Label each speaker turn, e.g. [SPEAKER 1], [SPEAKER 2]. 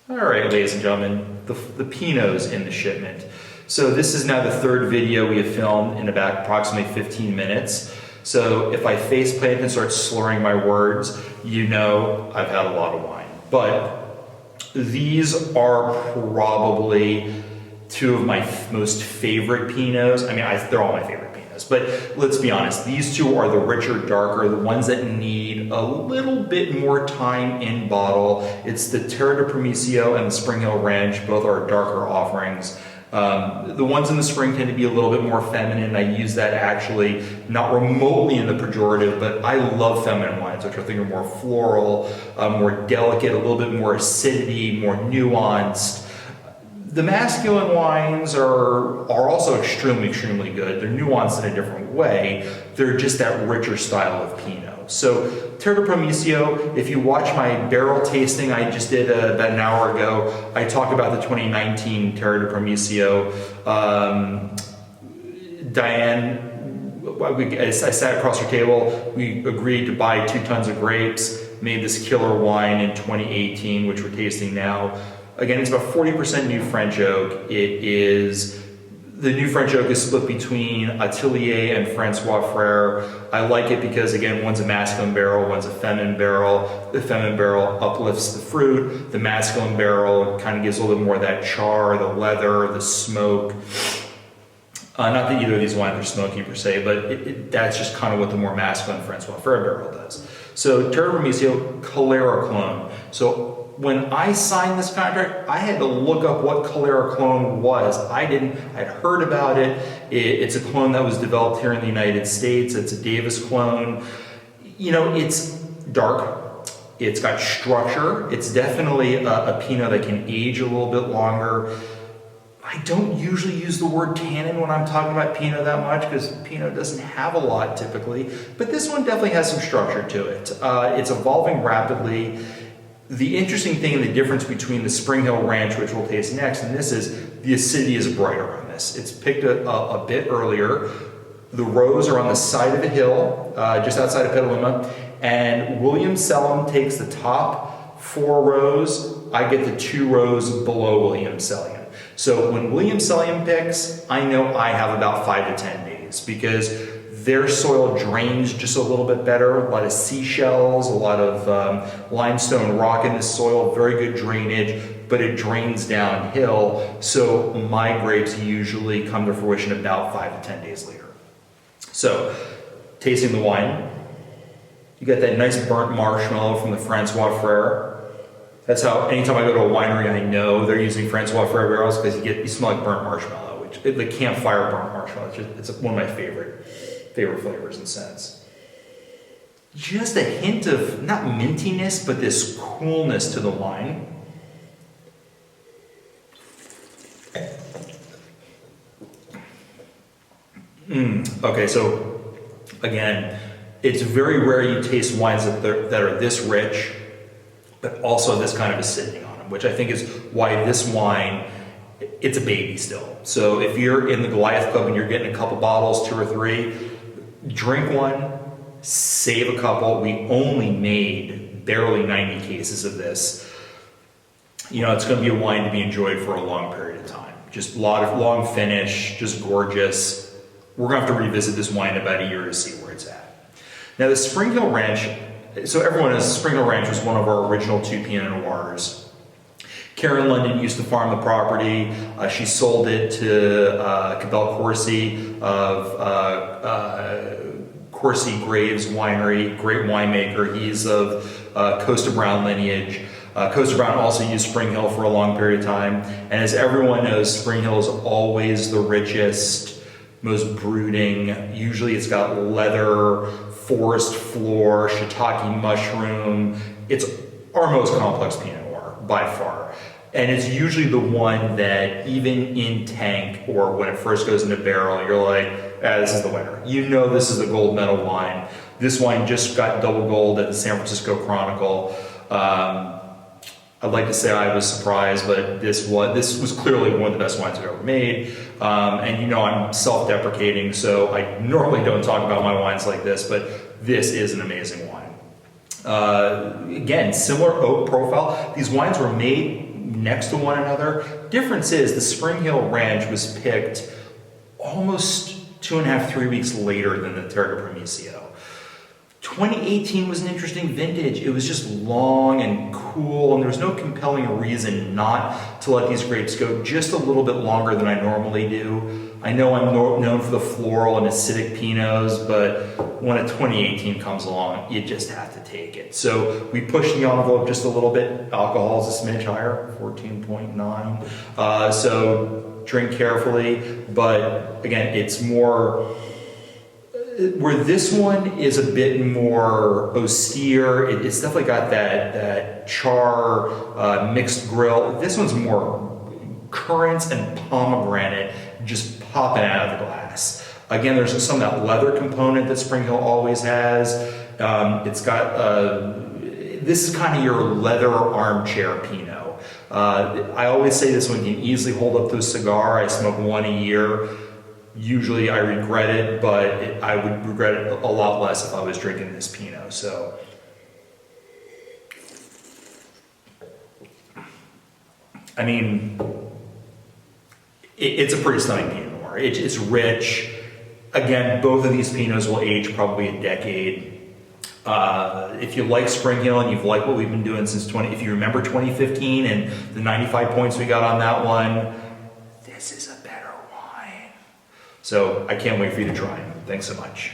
[SPEAKER 1] All right, ladies and gentlemen, the Pinots in the shipment. So this is now the third video we have filmed in about approximately 15 minutes. So if I faceplant and start slurring my words, you know I've had a lot of wine. But these are probably two of my most favorite Pinots. I mean, they're all my favorite Pinots, but let's be honest, these two are the richer, darker, the ones that need a little bit more time in bottle. It's the Terra de Promissio and the Spring Hill Ranch, both are darker offerings. The ones in the spring tend to be a little bit more feminine. I use that actually not remotely in the pejorative, but I love feminine wines, which I think are more floral, more delicate, a little bit more acidity, more nuanced. The masculine wines are also extremely, extremely good. They're nuanced in a different way. They're just that richer style of Pinot. So Terra de Promissio, if you watch my barrel tasting I just did about an hour ago, I talk about the 2019 Terra de Promissio. Diane, I sat across her table, we agreed to buy 2 tons of grapes, made this killer wine in 2018, which we're tasting now. Again, it's about 40% new French oak. The new French oak is split between Atelier and Francois Frere. I like it because, again, one's a masculine barrel, one's a feminine barrel. The feminine barrel uplifts the fruit. The masculine barrel kind of gives a little bit more of that char, the leather, the smoke. Not that either of these wines are smoky per se, but that's just kind of what the more masculine Francois Frere barrel does. So Terra de Promissio, Calera clone. So when I signed this contract, I had to look up what Calera clone was. I'd heard about it. It's a clone that was developed here in the United States. It's a Davis clone. You know, it's dark. It's got structure. It's definitely a Pinot that can age a little bit longer. I don't usually use the word tannin when I'm talking about Pinot that much because Pinot doesn't have a lot typically, but this one definitely has some structure to it. It's evolving rapidly. The interesting thing and the difference between the Spring Hill Ranch, which we'll taste next, and this is the acidity is brighter on this. It's picked a bit earlier. The rows are on the side of a hill, just outside of Petaluma, and William Sellum takes the top 4 rows. I get the 2 rows below William Sellum. So when William Sellum picks, I know I have about 5 to 10 days because their soil drains just a little bit better. A lot of seashells, a lot of limestone rock in this soil, very good drainage, but it drains downhill. So my grapes usually come to fruition about 5 to 10 days later. So tasting the wine, you get that nice burnt marshmallow from the Francois Frere. That's how anytime I go to a winery, I know they're using Francois Frere barrels because you smell like burnt marshmallow, which the campfire burnt marshmallow. It's one of my favorite flavors and scents. Just a hint of, not mintiness, but this coolness to the wine. Okay, so again, it's very rare you taste wines that are this rich, but also this kind of acidity on them, which I think is why this wine, it's a baby still. So if you're in the Goliath Club and you're getting a couple bottles, 2 or 3, drink one, save a couple. We only made barely 90 cases of this. You know, it's going to be a wine to be enjoyed for a long period of time. Just a lot of long finish, just gorgeous. We're going to have to revisit this wine in about a year to see where it's at. Now the Spring Hill Ranch, so everyone knows Spring Hill Ranch was one of our original 2 Pinot Noirs. Karen London used to farm the property. She sold it to Cabell Corsi of Corsi Graves Winery, great winemaker. He's of Costa Brown lineage. Costa Brown also used Spring Hill for a long period of time. And as everyone knows, Spring Hill is always the richest, most brooding. Usually it's got leather, forest floor, shiitake mushroom. It's our most complex Pinot Noir by far. And it's usually the one that even in tank or when it first goes into barrel, you're like, this is the winner. You know this is a gold medal wine. This wine just got double gold at the San Francisco Chronicle. I'd like to say I was surprised, but this was clearly one of the best wines I've ever made. And you know I'm self-deprecating, so I normally don't talk about my wines like this, but this is an amazing wine. Again, similar oak profile. These wines were made next to one another. Difference is the Spring Hill Ranch was picked almost 2.5, 3 weeks later than the Terra de Promissio. 2018 was an interesting vintage. It was just long and cool, and there was no compelling reason not to let these grapes go just a little bit longer than I normally do. I know I'm known for the floral and acidic Pinots, but when a 2018 comes along, you just have to take it. So we pushed the envelope just a little bit. Alcohol is a smidge higher, 14.9. So drink carefully, but again, it's more... Where this one is a bit more austere, it's definitely got that char mixed grill. This one's more currants and pomegranate just popping out of the glass. Again, there's some of that leather component that Spring Hill always has. It's got, this is kind of your leather armchair Pinot. I always say this one can easily hold up to a cigar. I smoke one a year. Usually I regret it, but I would regret it a lot less if I was drinking this Pinot. So, I mean, it's a pretty stunning Pinot Noir. It's rich. Again, both of these Pinots will age probably a decade. If you like Spring Hill and you've liked what we've been doing since if you remember 2015 and the 95 points we got on that one, this is a better wine. So I can't wait for you to try them. Thanks so much.